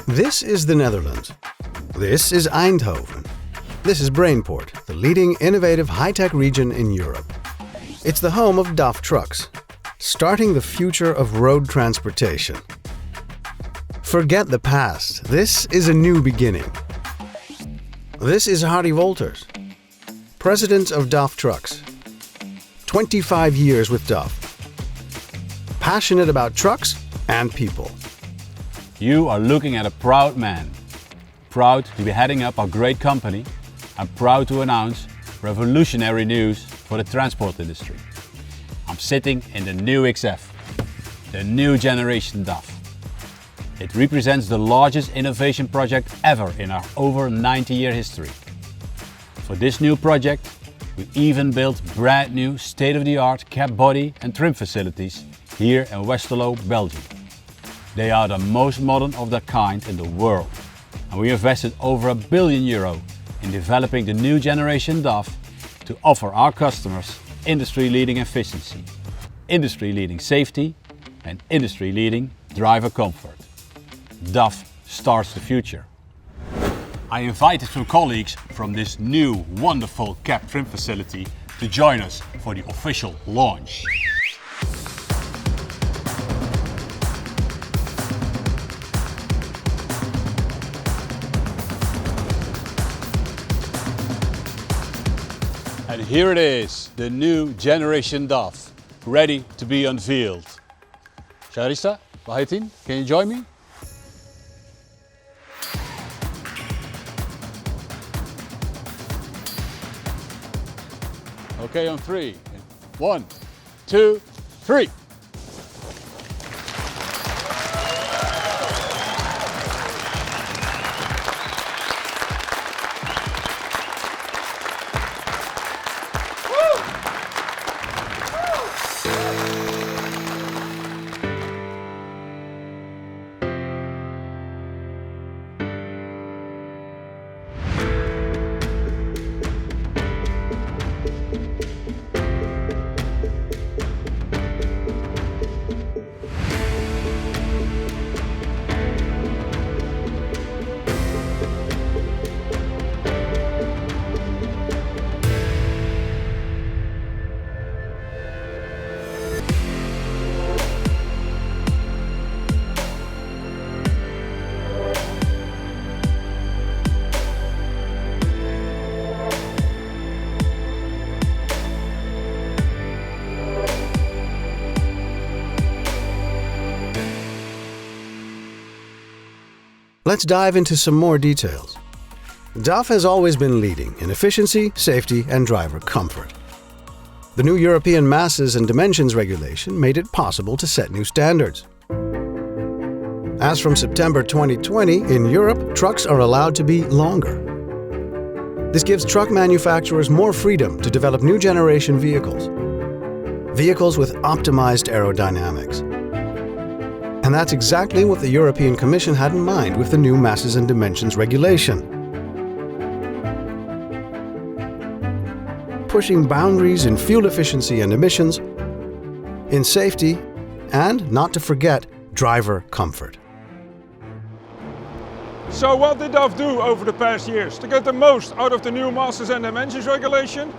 This is the Netherlands. This is Eindhoven. This is Brainport, the leading innovative high-tech region in Europe. It's the home of DAF Trucks, starting the future of road transportation. Forget the past. This is a new beginning. This is Harry Wolters, President of DAF Trucks. 25 years with DAF. Passionate about trucks and people. You are looking at a proud man. Proud to be heading up our great company and proud to announce revolutionary news for the transport industry. I'm sitting in the new XF, the new generation DAF. It represents the largest innovation project ever in our over 90-year history. For this new project, we even built brand new state-of-the-art cab body and trim facilities here in Westerlo, Belgium. They are the most modern of their kind in the world, and we invested over €1 billion in developing the new generation DAF to offer our customers industry-leading efficiency, industry-leading safety and industry-leading driver comfort. DAF starts the future. I invited some colleagues from this new wonderful cab trim facility to join us for the official launch. And here it is, the new generation DAF, ready to be unveiled. Sharissa, Vahitin, can you join me? Okay, on three. 1, 2, 3. Let's dive into some more details. DAF has always been leading in efficiency, safety, and driver comfort. The new European Masses and Dimensions regulation made it possible to set new standards. As from September 2020, in Europe, trucks are allowed to be longer. This gives truck manufacturers more freedom to develop new generation vehicles. Vehicles with optimized aerodynamics. And that's exactly what the European Commission had in mind with the new Masses and Dimensions regulation. Pushing boundaries in fuel efficiency and emissions, in safety, and, not to forget, driver comfort. So what did DAF do over the past years to get the most out of the new Masses and Dimensions regulation?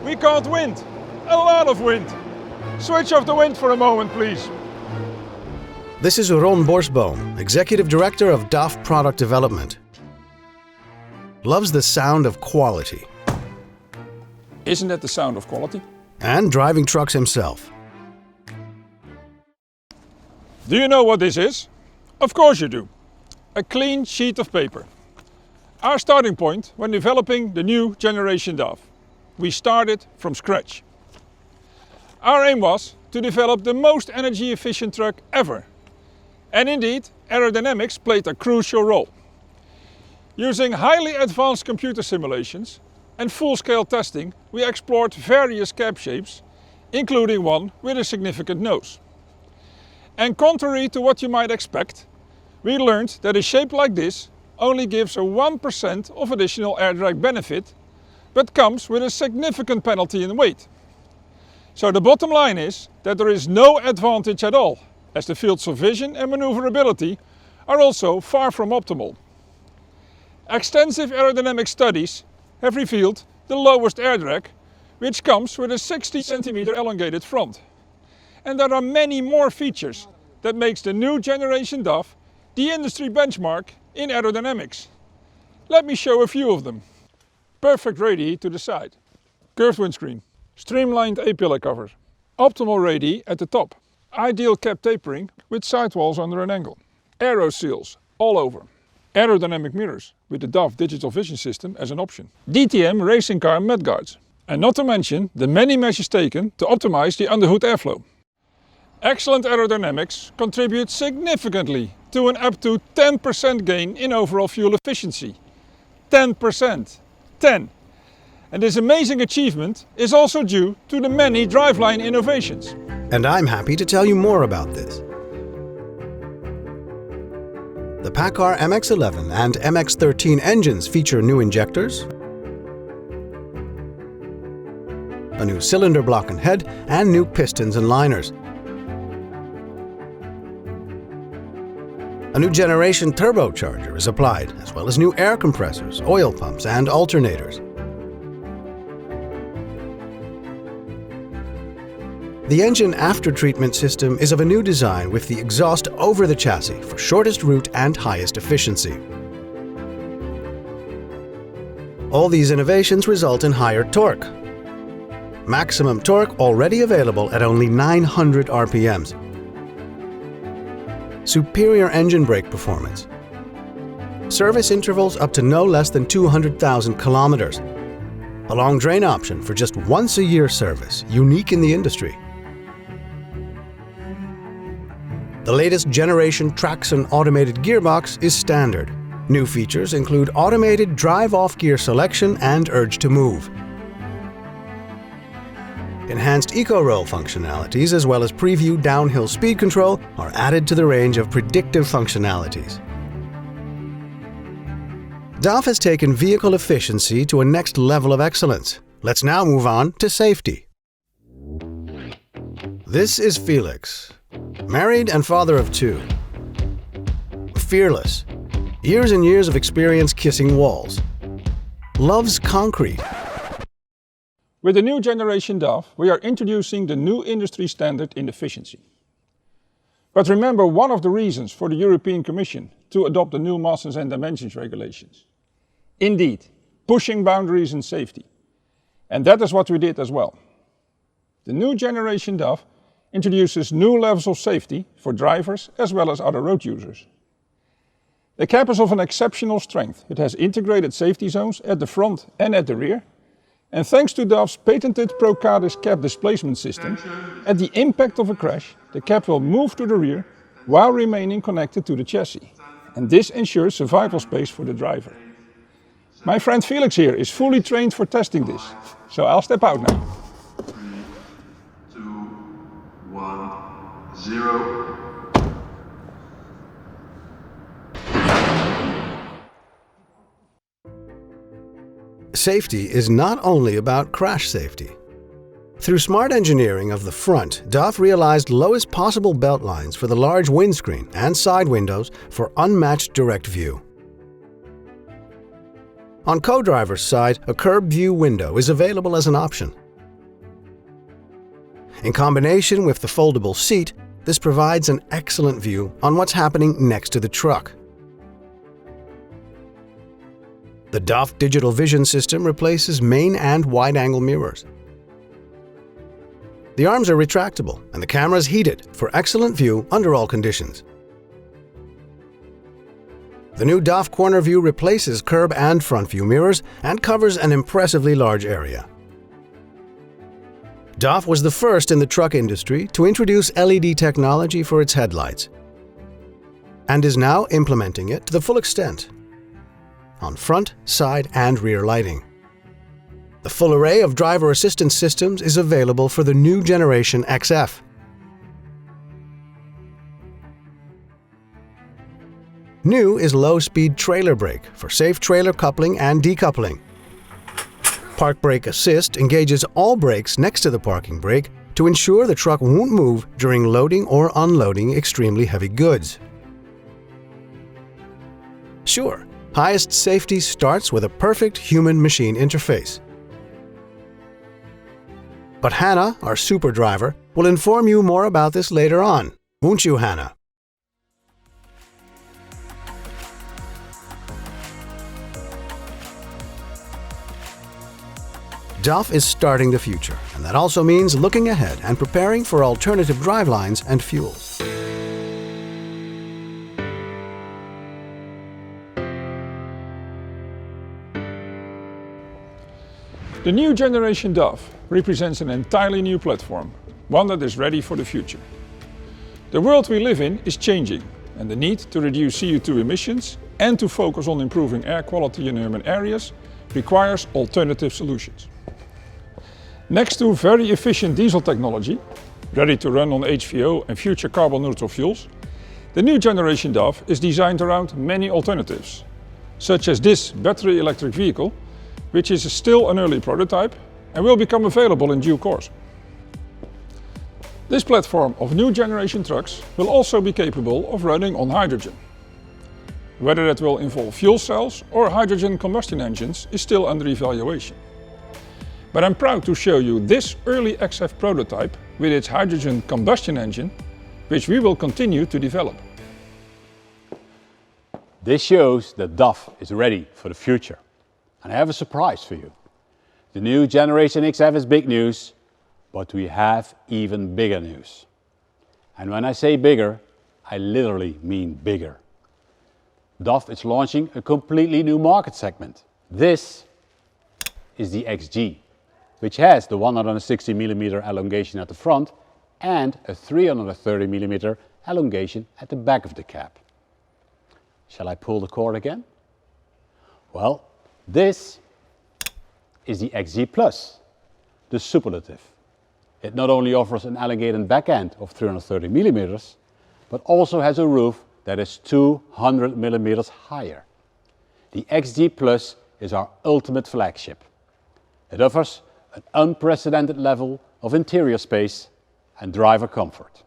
We caught wind, a lot of wind. Switch off the wind for a moment, please. This is Ron Borsboom, Executive Director of DAF Product Development. Loves the sound of quality. Isn't that the sound of quality? And driving trucks himself. Do you know what this is? Of course you do. A clean sheet of paper. Our starting point when developing the new generation DAF. We started from scratch. Our aim was to develop the most energy efficient truck ever. And indeed, aerodynamics played a crucial role. Using highly advanced computer simulations and full-scale testing, we explored various cab shapes, including one with a significant nose. And contrary to what you might expect, we learned that a shape like this only gives a 1% of additional air drag benefit, but comes with a significant penalty in weight. So the bottom line is that there is no advantage at all, as the fields of vision and maneuverability are also far from optimal. Extensive aerodynamic studies have revealed the lowest air drag, which comes with a 60 cm elongated front. And there are many more features that makes the new generation DAF the industry benchmark in aerodynamics. Let me show a few of them. Perfect radii to the side, curved windscreen, streamlined A-pillar cover, optimal radii at the top, ideal cap tapering with sidewalls under an angle, aero seals all over, aerodynamic mirrors with the DAF digital vision system as an option, DTM racing car mudguards, and not to mention the many measures taken to optimize the underhood airflow. Excellent aerodynamics contributes significantly to an up to 10% gain in overall fuel efficiency. 10%. 10. And this amazing achievement is also due to the many driveline innovations. And I'm happy to tell you more about this. The PACCAR MX-11 and MX-13 engines feature new injectors, a new cylinder block and head, and new pistons and liners. A new generation turbocharger is applied, as well as new air compressors, oil pumps, and alternators. The engine after-treatment system is of a new design with the exhaust over the chassis for shortest route and highest efficiency. All these innovations result in higher torque. Maximum torque already available at only 900 RPMs. Superior engine brake performance. Service intervals up to no less than 200,000 kilometers. A long drain option for just once a year service, unique in the industry. The latest generation Trucks N.V automated gearbox is standard. New features include automated drive-off gear selection and urge to move. Enhanced eco-roll functionalities as well as preview downhill speed control are added to the range of predictive functionalities. DAF has taken vehicle efficiency to a next level of excellence. Let's now move on to safety. This is Felix, married and father of 2. Fearless, years and years of experience kissing walls. Loves concrete. With the new generation DAF, we are introducing the new industry standard in efficiency. But remember one of the reasons for the European Commission to adopt the new masses and dimensions regulations. Indeed, pushing boundaries in safety. And that is what we did as well. The new generation DAF introduces new levels of safety for drivers as well as other road users. The cab is of an exceptional strength. It has integrated safety zones at the front and at the rear. And thanks to DAF's patented Procadis cab displacement system, at the impact of a crash, the cab will move to the rear while remaining connected to the chassis. And this ensures survival space for the driver. My friend Felix here is fully trained for testing this, so I'll step out now. 3, 2, 1, 0. Safety is not only about crash safety. Through smart engineering of the front, DAF realized lowest possible belt lines for the large windscreen and side windows for unmatched direct view. On co-driver's side, a curb view window is available as an option. In combination with the foldable seat, this provides an excellent view on what's happening next to the truck. The DAF digital vision system replaces main and wide-angle mirrors. The arms are retractable and the camera is heated for excellent view under all conditions. The new DAF corner view replaces curb and front view mirrors and covers an impressively large area. DAF was the first in the truck industry to introduce LED technology for its headlights and is now implementing it to the full extent on front, side, and rear lighting. The full array of driver assistance systems is available for the new generation XF. New is low-speed trailer brake for safe trailer coupling and decoupling. Park Brake Assist engages all brakes next to the parking brake to ensure the truck won't move during loading or unloading extremely heavy goods. Sure, highest safety starts with a perfect human-machine interface. But Hannah, our super driver, will inform you more about this later on. Won't you, Hannah? DAF is starting the future, and that also means looking ahead and preparing for alternative drivelines and fuels. The new generation DAF represents an entirely new platform, one that is ready for the future. The world we live in is changing, and the need to reduce CO2 emissions and to focus on improving air quality in urban areas requires alternative solutions. Next to very efficient diesel technology, ready to run on HVO and future carbon neutral fuels, the new generation DAF is designed around many alternatives, such as this battery electric vehicle, which is still an early prototype and will become available in due course. This platform of new generation trucks will also be capable of running on hydrogen. Whether it will involve fuel cells or hydrogen combustion engines is still under evaluation. But I'm proud to show you this early XF prototype with its hydrogen combustion engine, which we will continue to develop. This shows that DAF is ready for the future. And I have a surprise for you. The new generation XF is big news, but we have even bigger news. And when I say bigger, I literally mean bigger. DAF is launching a completely new market segment. This is the XG, which has the 160mm elongation at the front and a 330mm elongation at the back of the cab. Shall I pull the cord again? Well, this is the XG Plus, the superlative. It not only offers an elongated back end of 330mm, but also has a roof that is 200mm higher. The XG Plus is our ultimate flagship. It offers an unprecedented level of interior space and driver comfort.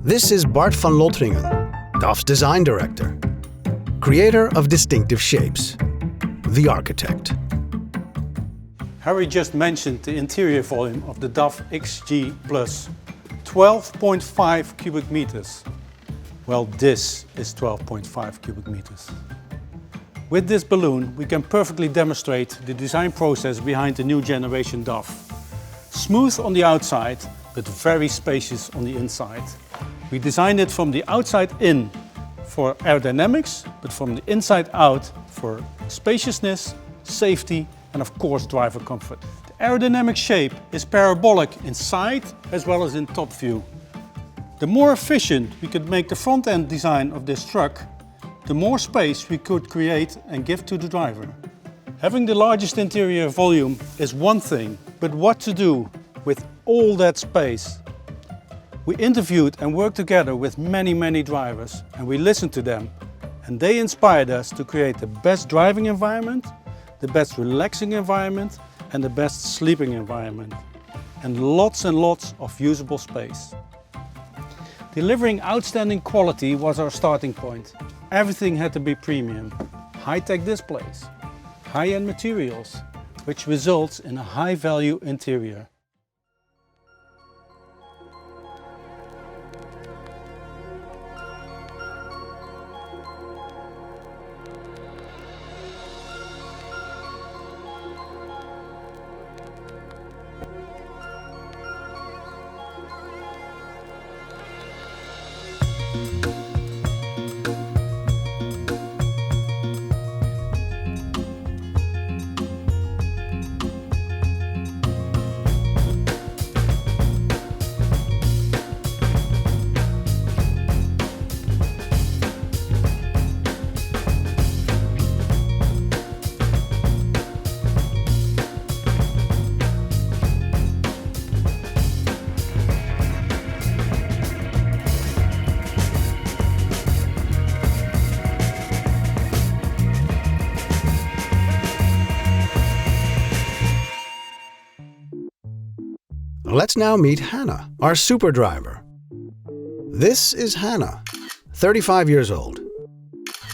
This is Bart van Lotringen, DAF's design director, creator of distinctive shapes, the architect. Harry just mentioned the interior volume of the DAF XG Plus, 12.5 cubic meters. Well, this is 12.5 cubic meters. With this balloon, we can perfectly demonstrate the design process behind the new generation DAF. Smooth on the outside, but very spacious on the inside. We designed it from the outside in for aerodynamics, but from the inside out for spaciousness, safety, and of course driver comfort. The aerodynamic shape is parabolic in side as well as in top view. The more efficient we could make the front end design of this truck, the more space we could create and give to the driver. Having the largest interior volume is one thing, but what to do with all that space? We interviewed and worked together with many drivers, and we listened to them, and they inspired us to create the best driving environment, the best relaxing environment, and the best sleeping environment, and lots of usable space. Delivering outstanding quality was our starting point. Everything had to be premium. High-tech displays, high-end materials, which results in a high-value interior. Let's now meet Hannah, our super driver. This is Hannah, 35 years old,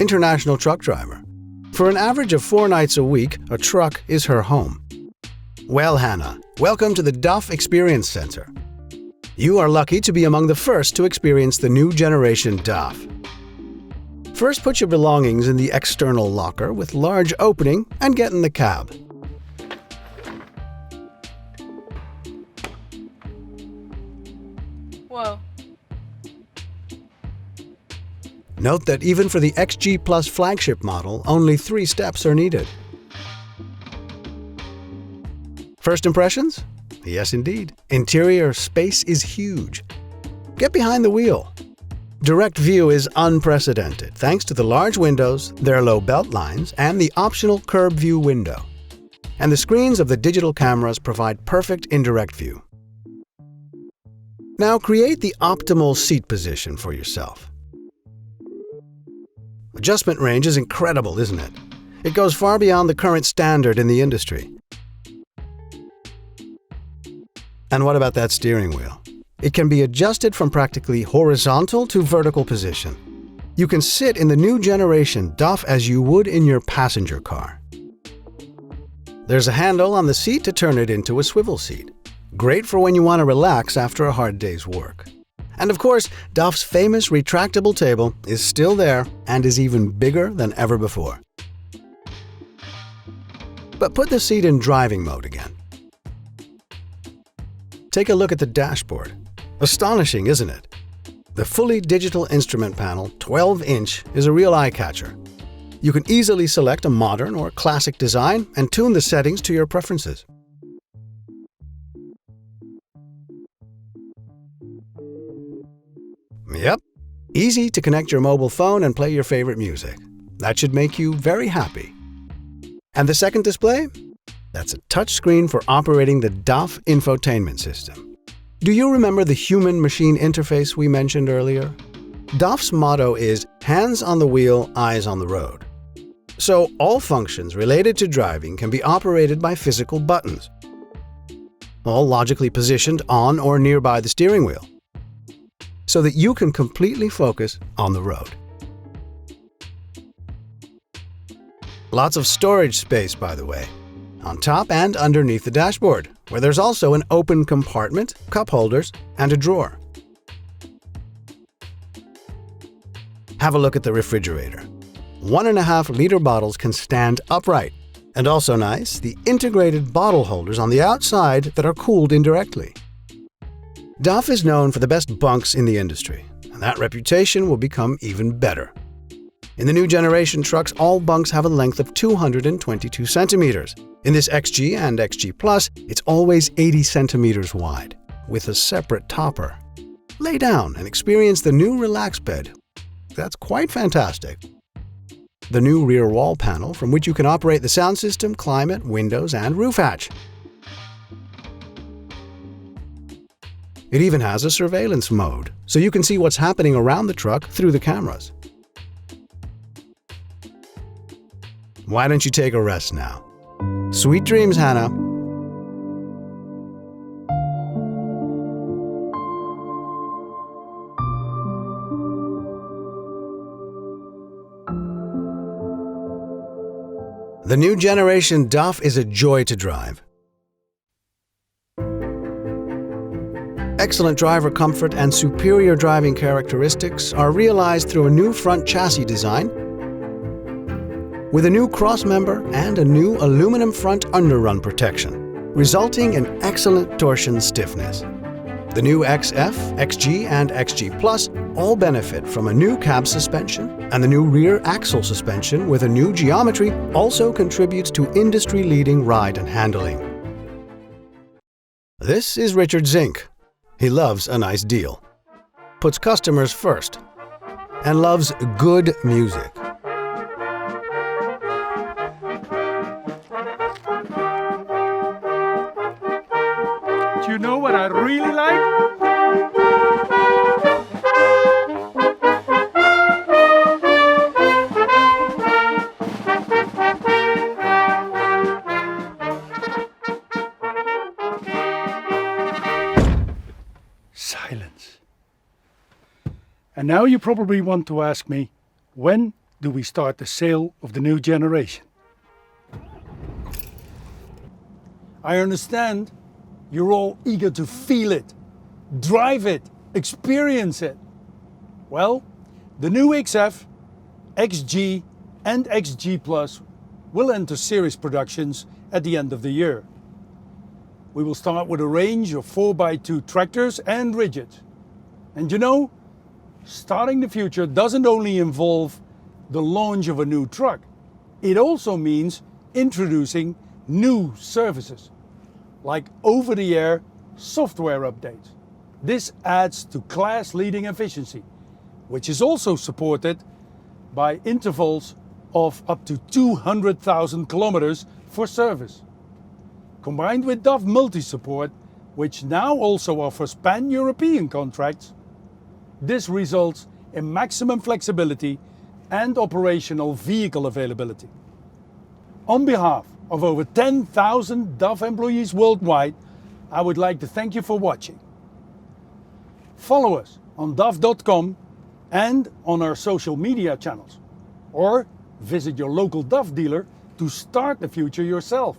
international truck driver. For an average of 4 nights a week, a truck is her home. Well, Hannah, welcome to the DAF Experience Center. You are lucky to be among the first to experience the new generation DAF. First, put your belongings in the external locker with large opening and get in the cab. Whoa. Note that even for the XG Plus flagship model, only 3 steps are needed. First impressions? Yes, indeed. Interior space is huge. Get behind the wheel. Direct view is unprecedented thanks to the large windows, their low belt lines, and the optional curb view window. And the screens of the digital cameras provide perfect indirect view. Now create the optimal seat position for yourself. Adjustment range is incredible, isn't it? It goes far beyond the current standard in the industry. And what about that steering wheel? It can be adjusted from practically horizontal to vertical position. You can sit in the new generation DAF as you would in your passenger car. There's a handle on the seat to turn it into a swivel seat. Great for when you want to relax after a hard day's work. And of course, DAF's famous retractable table is still there and is even bigger than ever before. But put the seat in driving mode again. Take a look at the dashboard. Astonishing, isn't it? The fully digital instrument panel, 12-inch, is a real eye-catcher. You can easily select a modern or classic design and tune the settings to your preferences. Yep, easy to connect your mobile phone and play your favorite music. That should make you very happy. And the second display? That's a touchscreen for operating the DAF infotainment system. Do you remember the human-machine interface we mentioned earlier? DAF's motto is hands on the wheel, eyes on the road. So all functions related to driving can be operated by physical buttons, all logically positioned on or nearby the steering wheel, so that you can completely focus on the road. Lots of storage space, by the way, on top and underneath the dashboard, where there's also an open compartment, cup holders, and a drawer. Have a look at the refrigerator. 1.5-liter bottles can stand upright. And also nice, the integrated bottle holders on the outside that are cooled indirectly. DAF is known for the best bunks in the industry, and that reputation will become even better. In the new generation trucks, all bunks have a length of 222 centimeters. In this XG and XG Plus, it's always 80 centimeters wide, with a separate topper. Lay down and experience the new relax bed. That's quite fantastic. The new rear wall panel, from which you can operate the sound system, climate, windows, and roof hatch. It even has a surveillance mode, so you can see what's happening around the truck through the cameras. Why don't you take a rest now? Sweet dreams, Hannah. The new generation DAF is a joy to drive. Excellent driver comfort and superior driving characteristics are realized through a new front chassis design with a new crossmember and a new aluminum front underrun protection, resulting in excellent torsion stiffness. The new XF, XG, and XG Plus all benefit from a new cab suspension, and the new rear axle suspension with a new geometry also contributes to industry-leading ride and handling. This is Richard Zink. He loves a nice deal, puts customers first, and loves good music. Do you know what I really like? And now you probably want to ask me, when do we start the sale of the new generation? I understand you're all eager to feel it, drive it, experience it. Well, the new XF, XG and XG Plus will enter series productions at the end of the year. We will start with a range of 4x2 tractors and rigids. And you know, starting the future doesn't only involve the launch of a new truck, it also means introducing new services, like over-the-air software updates. This adds to class-leading efficiency, which is also supported by intervals of up to 200,000 kilometers for service. Combined with DAF multi-support, which now also offers pan-European contracts, this results in maximum flexibility and operational vehicle availability. On behalf of over 10,000 DAF employees worldwide, I would like to thank you for watching. Follow us on DAF.com and on our social media channels, or visit your local DAF dealer to start the future yourself.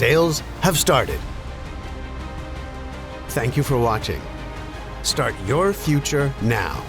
Sales have started. Thank you for watching. Start your future now.